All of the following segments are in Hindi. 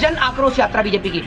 जन आक्रोश यात्रा बीजेपी की।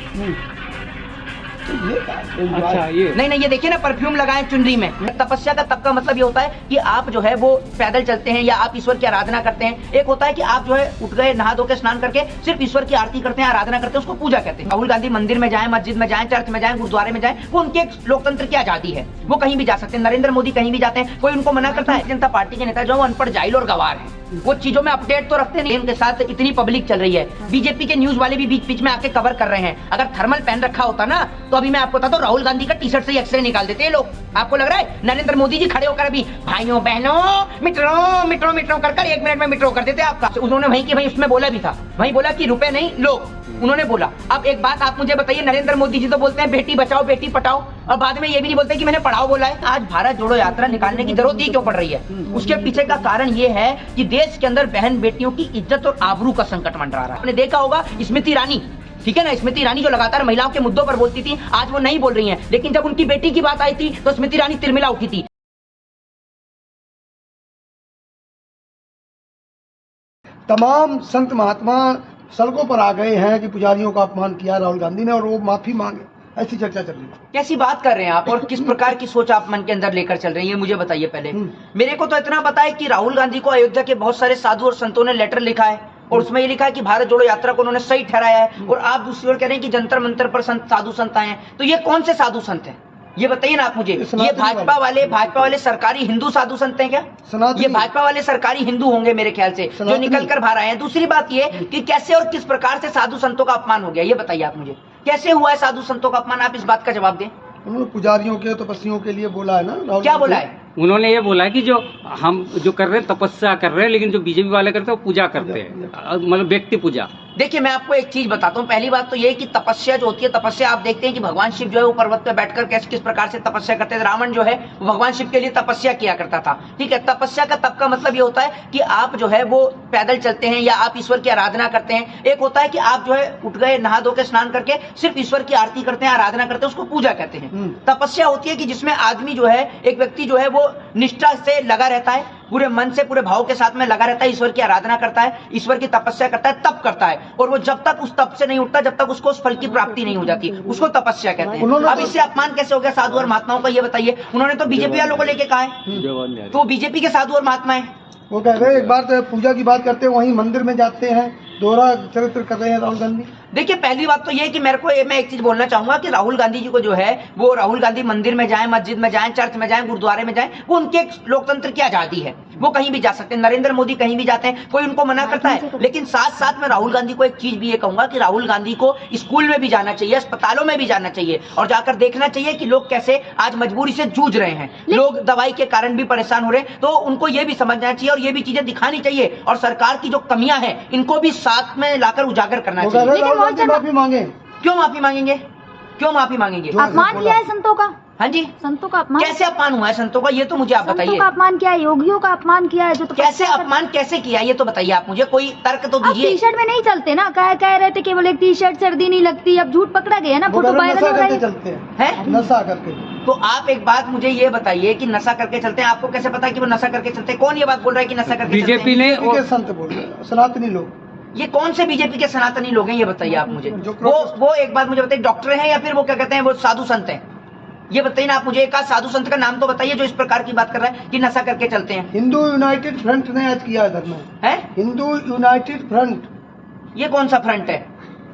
अच्छा, ये नहीं, ये देखिए ना, परफ्यूम लगाए चुनरी में। तपस्या का तप का मतलब ये होता है कि आप जो है वो पैदल चलते हैं या आप ईश्वर की आराधना करते हैं। एक होता है कि आप जो है उठ गए, नहा धो के स्नान करके सिर्फ ईश्वर की आरती करते हैं, आराधना करते हैं, उसको पूजा कहते हैं। राहुल गांधी मंदिर में जाए, मस्जिद में जाए, चर्च में जाए, गुरुद्वारे में जाए, वो उनके लोकतंत्र की आजादी है, वो कहीं भी जा सकते हैं। नरेंद्र मोदी कहीं भी जाते हैं, कोई उनको मना करता है? जनता पार्टी के नेता जो अनपढ़, जाहिल और गवार है, वो चीजों में अपडेट तो रखते नहीं। उनके साथ इतनी पब्लिक चल रही है, बीजेपी के न्यूज वाले भी बीच बीच में आके कवर कर रहे हैं। अगर थर्मल पहन रखा होता ना तो अभी मैं आपको बताता हूं, राहुल गांधी का टी शर्ट से एक्सरे निकाल देते हैं लोग। आपको लग रहा है नरेंद्र मोदी जी खड़े होकर अभी भाइयों बहनों मित्रों मित्रों मित्रों कर 1 मिनट में मित्रों कर देते आपका? उन्होंने वहीं की वहीं उसमें बोला भी था, वहीं बोला कि रुपए नहीं लोग, उन्होंने बोला। अब एक बात आप मुझे बताइए, नरेंद्र मोदी जी तो बोलते हैं बेटी बचाओ बेटी पढ़ाओ, और बाद में ये भी नहीं बोलते कि मैंने पढ़ाओ बोला है। आज भारत जोड़ो यात्रा निकालने की जरूरत ही क्यों पड़ रही है? उसके पीछे का कारण ये है कि देश के अंदर बहन बेटियों की इज्जत और आबरू का संकट मंडरा रहा है। आपने देखा होगा स्मृति ईरानी, ठीक है ना, स्मृति ईरानी जो लगातार महिलाओं के मुद्दों पर बोलती थी, आज वो नहीं बोल रही हैं, लेकिन जब उनकी बेटी की बात आई थी तो स्मृति ईरानी तिरमिला उठी थी। तमाम संत महात्मा सड़कों पर आ गए हैं कि पुजारियों का अपमान किया राहुल गांधी ने और वो माफी मांगे, ऐसी चर्चा चल रही है। कैसी बात कर रहे हैं आप, और किस प्रकार की सोच आप मन के अंदर लेकर चल रही है, मुझे बताइए पहले। मेरे को तो इतना पता है कि राहुल गांधी को अयोध्या के बहुत सारे साधु और संतों ने लेटर लिखा है, और उसमें ये लिखा है कि भारत जोड़ो यात्रा को उन्होंने सही ठहराया है। और आप दूसरी ओर कह रहे हैं कि जंतर मंतर पर साधु संत आए हैं, तो ये कौन से साधु संत हैं ये बताइए ना आप मुझे। ये भाजपा वाले सरकारी हिंदू साधु संत हैं क्या? ये भाजपा वाले सरकारी हिंदू होंगे मेरे ख्याल से, जो निकल कर बाहर आए हैं। दूसरी बात ये कि कैसे और किस प्रकार से साधु संतों का अपमान हो गया, ये बताइए आप मुझे, कैसे हुआ है साधु संतों का अपमान? आप इस बात का जवाब दें। उन्होंने पुजारियों के तपस्वियों के लिए बोला है ना, क्या बोला है? उन्होंने ये बोला कि जो हम जो कर रहे हैं तपस्या कर रहे हैं, लेकिन जो बीजेपी वाले करते हैं वो पूजा करते हैं, मतलब व्यक्ति पूजा। देखिए मैं आपको एक चीज बताता हूँ। पहली बात तो ये कि तपस्या जो होती है, तपस्या आप देखते हैं कि भगवान शिव जो है वो पर्वत पे बैठकर कैसे किस प्रकार से तपस्या करते थे। रावण जो है वो भगवान शिव के लिए तपस्या किया करता था, ठीक है। तपस्या का तप का मतलब ये होता है कि आप जो है वो पैदल चलते हैं या आप ईश्वर की आराधना करते हैं। एक होता है कि आप जो है उठ गए, नहा धो के स्नान करके सिर्फ ईश्वर की आरती करते हैं, आराधना करते हैं, उसको पूजा कहते हैं। तपस्या होती है कि जिसमें आदमी जो है, एक व्यक्ति जो है वो निष्ठा से लगा रहता है, पूरे मन से पूरे भाव के साथ में लगा रहता है, ईश्वर की आराधना करता है, ईश्वर की तपस्या करता है, तप करता है, और वो जब तक उस तप से नहीं उठता, जब तक उसको उस फल की प्राप्ति नहीं हो जाती, उसको तपस्या कहते हैं। अब इससे अपमान कैसे हो गया साधु और महात्माओं का, ये बताइए। उन्होंने तो बीजेपी वालों को लेके कहा है, तो बीजेपी के साधु और महात्मा है। वो कह रहे हैं, एक बार तो पूजा की बात करते हैं, वहीं मंदिर में जाते हैं, दोहरा चरित्र कर रहे हैं राहुल गांधी। देखिए पहली बात तो ये कि मैं एक चीज बोलना चाहूंगा कि राहुल गांधी जी को जो है वो, राहुल गांधी मंदिर में जाए, मस्जिद में जाए, चर्च में जाए, गुरुद्वारे में जाए, वो उनके लोकतंत्र की आजादी है, वो कहीं भी जा सकते हैं। नरेंद्र मोदी कहीं भी जाते हैं, कोई उनको मना करता है? लेकिन साथ साथ में राहुल गांधी को एक चीज भी ये कहूंगा कि राहुल गांधी को स्कूल में भी जाना चाहिए, अस्पतालों में भी जाना चाहिए, और जाकर देखना चाहिए कि लोग कैसे आज मजबूरी से जूझ रहे हैं, लोग दवाई के कारण भी परेशान हो रहे हैं, तो उनको ये भी समझना चाहिए और ये भी चीजें दिखानी चाहिए, और सरकार की जो कमियां हैं इनको भी साथ में लाकर उजागर करना चाहिए। माफी मांगे, क्यों माफी मांगेंगे? क्यों माफी मांगेंगे? अपमान किया है संतों का। हाँ जी, संतों का अपमान कैसे अपमान हुआ है संतों का, ये तो मुझे आप बताइए। संतों का अपमान किया है, योगियों का अपमान किया है, जो तो कैसे अपमान कैसे किया, ये तो बताइए आप मुझे, कोई तर्क तो दीजिए। टी शर्ट में नहीं चलते ना, कह रहे थे केवल एक टी शर्ट, सर्दी नहीं लगती, अब झूठ पकड़ा गया ना, फोटो वायरल हो रहा है। चलते हैं नशा करके। तो आप एक बात मुझे ये बताइए कि नशा करके चलते हैं, आपको कैसे पता है कि वो नशा करके चलते हैं? कौन ये बात बोल रहा है कि नशा करके? बीजेपी ने संत बोल रहे हैं, सनातनी लोग। ये कौन से बीजेपी के सनातनी लोग हैं, ये बताइए आप मुझे। वो एक बात मुझे बताइए, डॉक्टर हैं या फिर वो क्या कहते हैं, वो साधु संत हैं? ये बताइए ना आप मुझे, एक आध साधु संत का नाम तो बताइए जो इस प्रकार की बात कर रहा है कि नशा करके चलते हैं। हिंदू यूनाइटेड फ्रंट ने आज किया इधर में है, हिंदू यूनाइटेड फ्रंट। ये कौन सा फ्रंट है?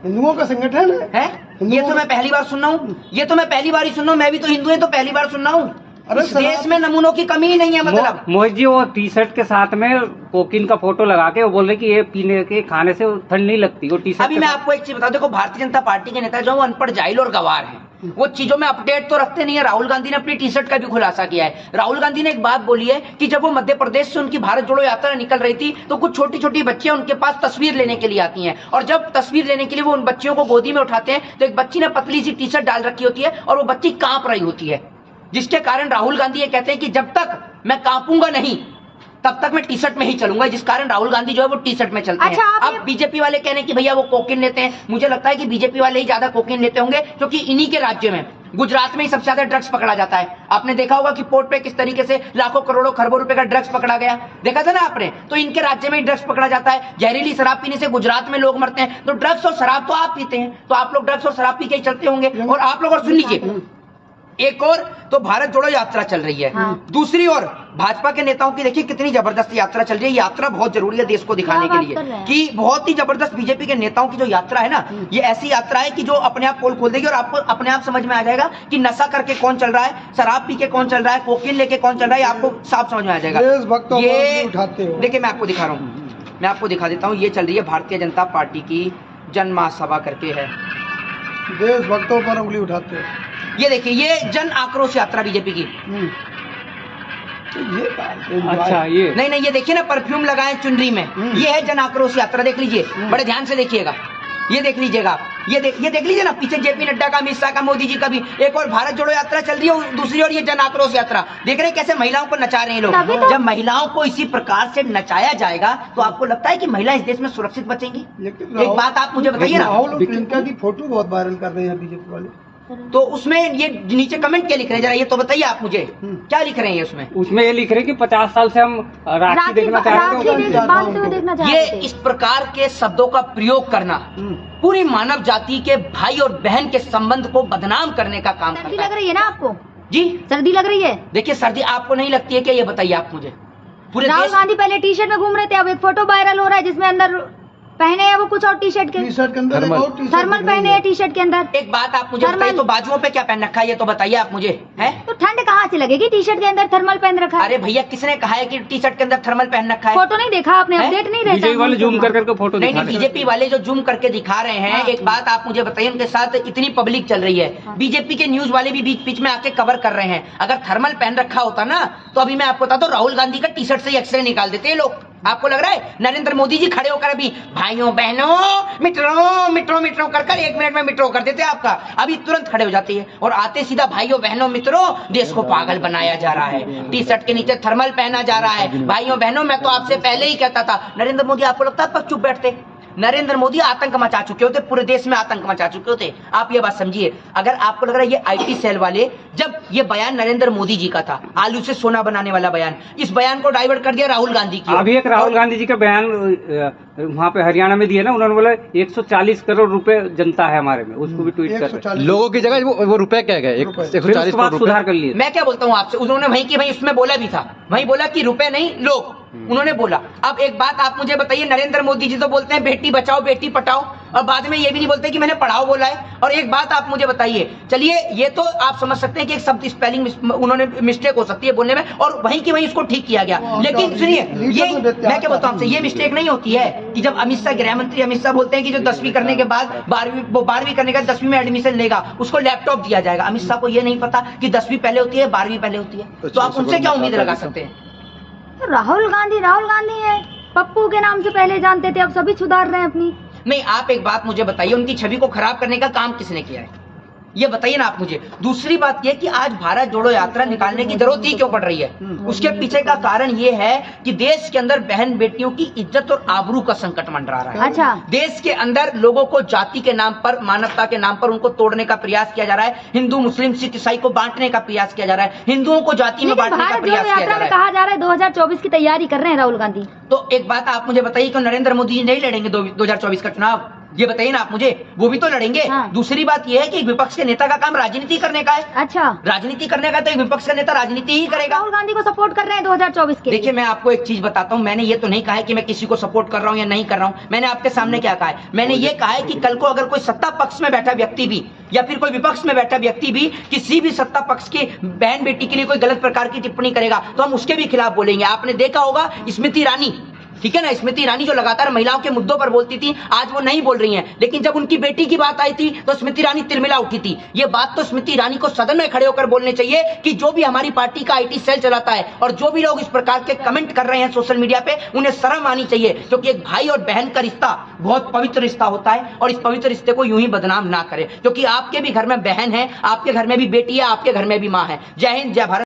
हिंदुओं का संगठन है। ये तो मैं पहली बार सुन रहा हूँ, ये तो मैं पहली बार ही सुन रहा हूँ, मैं भी तो हिंदू है तो पहली बार सुन रहा हूँ। इस देश में नमूनों की कमी ही नहीं है। मतलब मोहित जी, वो टी शर्ट के साथ में कोकीन का फोटो लगा के वो बोल रहे कि ये पीने के खाने से ठंड नहीं लगती, वो टी शर्ट। अभी मैं आपको एक चीज बता दूं, देखो भारतीय जनता पार्टी के नेता जो वो अनपढ़, जाहिल और गवार हैं, वो चीजों में अपडेट तो रखते नहीं है। राहुल गांधी ने अपनी टी शर्ट का भी खुलासा किया है। राहुल गांधी ने एक बात बोली है कि जब वो मध्य प्रदेश से उनकी भारत जोड़ो यात्रा निकल रही थी तो कुछ छोटी छोटी बच्चियां उनके पास तस्वीर लेने के लिए आती हैं, और जब तस्वीर लेने के लिए वो उन बच्चियों को गोदी में उठाते हैं तो एक बच्ची ने पतली सी टी शर्ट डाल रखी होती है और वो बच्ची कांप रही होती है, जिसके कारण राहुल गांधी ये कहते हैं कि जब तक मैं कांपूंगा नहीं तब तक मैं टी शर्ट में ही चलूंगा, जिस कारण राहुल गांधी जो है वो टी शर्ट में चलते हैं। अब बीजेपी वाले कह रहे हैं कि भैया वो कोकीन लेते हैं, मुझे लगता है कि बीजेपी वाले ही ज्यादा कोकीन लेते होंगे क्योंकि इन्हीं के राज्य में गुजरात में ही सबसे ज्यादा ड्रग्स पकड़ा जाता है। आपने देखा होगा कि पोर्ट पे किस तरीके से लाखों करोड़ों खरबों रुपए का ड्रग्स पकड़ा गया, देखा था ना आपने। तो इनके राज्य में ही ड्रग्स पकड़ा जाता है। जहरीली शराब पीने से गुजरात में लोग मरते हैं, तो ड्रग्स और शराब तो आप पीते हैं, तो आप लोग ड्रग्स और शराब पी के ही चलते होंगे। और आप लोग और सुन लीजिए, एक और तो भारत जोड़ो यात्रा चल रही है, दूसरी ओर भाजपा के नेताओं की देखिए कितनी जबरदस्त यात्रा चल रही है। यात्रा बहुत जरूरी है देश को दिखाने के लिए कि बहुत ही जबरदस्त बीजेपी के नेताओं की जो यात्रा है ना, ये ऐसी यात्रा है कि जो अपने आप पोल खोल देगी और आपको अपने आप समझ में आ जाएगा कि नशा करके कौन चल रहा है, शराब पी के कौन चल रहा है, कोकीन लेके कौन चल रहा है, आपको साफ समझ में आ जाएगा। ये देखिए मैं आपको दिखा रहा हूँ, मैं आपको दिखा देता हूँ। ये चल रही है भारतीय जनता पार्टी की जन महासभा करके है, देशभक्तों पर उंगली उठाते हो। ये देखिए ये जन आक्रोश यात्रा बीजेपी की। अच्छा ये नहीं ये देखिए ना, परफ्यूम लगाए चुनरी में, ये है जन आक्रोश यात्रा। देख लीजिए, बड़े ध्यान से देखिएगा, ये देख लीजिएगा आप, ये देख लीजिए ना, पीछे जेपी नड्डा का, अमित शाह का, मोदी जी का भी। एक और भारत जोड़ो यात्रा चल रही है, दूसरी ओर ये जन आक्रोश यात्रा। देख रहे हैं कैसे महिलाओं को नचा रहे हैं लोग। जब महिलाओं को इसी प्रकार से नचाया जाएगा तो आपको लगता है कि महिला इस देश में सुरक्षित बचेंगी? एक बात आप मुझे बताइए ना, राहुल और प्रियंका की फोटो बहुत वायरल कर रहे हैं बीजेपी वाले, तो उसमें ये नीचे कमेंट क्या लिख रहे हैं, जरा ये तो बताइए आप मुझे, क्या लिख रहे हैं उसमें? उसमें ये लिख रहे हैं कि 50 साल से हम राखी देखना चाहते हैं। ये इस प्रकार के शब्दों का प्रयोग करना पूरी मानव जाति के भाई और बहन के संबंध को बदनाम करने का काम करता है। सर्दी लग रही है ना आपको? जी सर्दी लग रही है? देखिए सर्दी आपको नहीं लगती है क्या, ये बताइए आप मुझे। पूरे राहुल गांधी पहले टी शर्ट में घूम रहे थे, अब एक फोटो वायरल हो रहा है जिसमें अंदर पहने हैं वो कुछ और टी शर्ट के अंदर थर्मल पहने हैं टी शर्ट के अंदर। एक बात आप मुझे बताइए, तो बाजुओं पे क्या पहन रखा है ये तो बताइए आप मुझे, है? तो ठंड कहाँ से लगेगी, टी शर्ट के अंदर थर्मल पहन रखा है। अरे भैया किसने कहा है कि टी शर्ट के अंदर थर्मल पहन रखा है? फोटो नहीं देखा आपने, अपडेट नहीं रहता। बीजेपी वाले जूम कर करके फोटो नहीं बीजेपी वाले जो जूम करके दिखा रहे हैं। एक बात आप मुझे बताइए, उनके साथ इतनी पब्लिक चल रही है, बीजेपी के न्यूज वाले भी बीच बीच में आके कवर कर रहे हैं। अगर थर्मल पहन रखा होता ना तो अभी मैं आपको बताता हूँ राहुल गांधी का टी शर्ट से एक्सरे निकाल देते हैं लोग। आपको लग रहा है नरेंद्र मोदी जी खड़े होकर अभी भाइयों बहनों मित्रों कर 1 मिनट में मित्रों कर देते आपका, अभी तुरंत खड़े हो जाते हैं और आते सीधा भाइयों बहनों मित्रों, देश को पागल बनाया जा रहा है, टी शर्ट के नीचे थर्मल पहना जा रहा है। भाइयों बहनों मैं तो आपसे पहले ही कहता था, नरेंद्र मोदी आपको लगता है चुप बैठते? नरेंद्र मोदी आतंक मचा चुके होते, पूरे देश में आतंक मचा चुके होते। आप ये बात समझिए। अगर आपको लग रहा है ये आईटी सेल वाले, जब ये बयान नरेंद्र मोदी जी का था, आलू से सोना बनाने वाला बयान, इस बयान को डाइवर्ट कर दिया राहुल गांधी की। अभी एक राहुल गांधी जी का बयान वहाँ पे हरियाणा में दिया ना, उन्होंने बोला 140 करोड़ रुपए जनता है हमारे में, उसको भी ट्वीट कर रहे हैं। लोगों की जगह वो रुपए क्या गए, 140 करोड़ सुधार कर लिए। मैं क्या बोलता हूँ आपसे, उन्होंने वही उसमें बोला भी था, वही बोला कि रुपए नहीं लोग, उन्होंने बोला। अब एक बात आप मुझे बताइए, नरेंद्र मोदी जी तो बोलते हैं बेटी बचाओ बेटी पढ़ाओ, और बाद में ये भी नहीं बोलते कि मैंने पढ़ाओ बोला है। और एक बात आप मुझे बताइए, चलिए ये तो आप समझ सकते हैं कि एक शब्द स्पेलिंग उन्होंने मिस्टेक हो सकती है बोलने में, और वहीं की वहीं उसको ठीक किया गया। लेकिन सुनिए, ये मैं क्या बोलता हूँ आपसे, ये मिस्टेक नहीं होती है कि जब अमित शाह, गृह मंत्री अमित शाह बोलते हैं कि जो 10वीं करने के बाद 12वीं करने का 10वीं में एडमिशन लेगा उसको लैपटॉप दिया जाएगा। अमित शाह को ये नहीं पता कि 10वीं पहले होती है 12वीं पहले होती है, तो आप उनसे क्या उम्मीद लगा सकते हैं? राहुल गांधी है, पप्पू के नाम से पहले जानते थे, अब सभी सुधार रहे हैं अपनी। नहीं आप एक बात मुझे बताइए, उनकी छवि को खराब करने का काम किसने किया है, ये बताइए ना आप मुझे। दूसरी बात ये कि आज भारत जोड़ो यात्रा निकालने की जरूरत ही क्यों पड़ रही है, उसके पीछे का कारण ये है कि देश के अंदर बहन बेटियों की इज्जत और आबरू का संकट मंडरा रहा है। अच्छा। देश के अंदर लोगों को जाति के नाम पर, मानवता के नाम पर उनको तोड़ने का प्रयास किया जा रहा है। हिंदू मुस्लिम सिख ईसाई को बांटने का प्रयास किया जा रहा है, हिंदुओं को जाति में बांटने का प्रयास किया जा रहा है। कहा जा रहा है 2024 की तैयारी कर रहे हैं राहुल गांधी। तो एक बात आप मुझे बताइए, क्यों नरेंद्र मोदी जी नहीं लड़ेंगे 2024 का चुनाव, ये बताइए ना आप मुझे, वो भी तो लड़ेंगे। हाँ। दूसरी बात ये है कि विपक्ष के नेता का काम राजनीति करने का है। अच्छा, राजनीति करने का, तो एक विपक्ष का नेता राजनीति ही करेगा। राहुल गांधी को सपोर्ट कर रहे हैं 2024 के। देखिए मैं आपको एक चीज बताता हूँ, मैंने ये तो नहीं कहा है कि मैं किसी को सपोर्ट कर रहा हूँ या नहीं कर रहा हूँ। मैंने आपके सामने क्या कहा है, मैंने ये कहा है कि कल को अगर कोई सत्ता पक्ष में बैठा व्यक्ति भी या फिर कोई विपक्ष में बैठा व्यक्ति भी किसी भी सत्ता पक्ष की बहन बेटी के लिए कोई गलत प्रकार की टिप्पणी करेगा तो हम उसके भी खिलाफ बोलेंगे। आपने देखा होगा स्मृति ईरानी, ठीक है ना, स्मृति ईरानी जो लगातार महिलाओं के मुद्दों पर बोलती थी, आज वो नहीं बोल रही हैं, लेकिन जब उनकी बेटी की बात आई थी तो स्मृति ईरानी तिरमिला उठी थी। ये बात तो स्मृति ईरानी को सदन में खड़े होकर बोलने चाहिए कि जो भी हमारी पार्टी का आईटी सेल चलाता है और जो भी लोग इस प्रकार के कमेंट कर रहे हैं सोशल मीडिया पे, उन्हें शर्म आनी चाहिए, क्योंकि एक भाई और बहन का रिश्ता बहुत पवित्र रिश्ता होता है और इस पवित्र रिश्ते को यूं ही बदनाम ना करें, क्योंकि आपके भी घर में बहन है, आपके घर में भी बेटी है, आपके घर में भी माँ है। जय हिंद, जय भारत।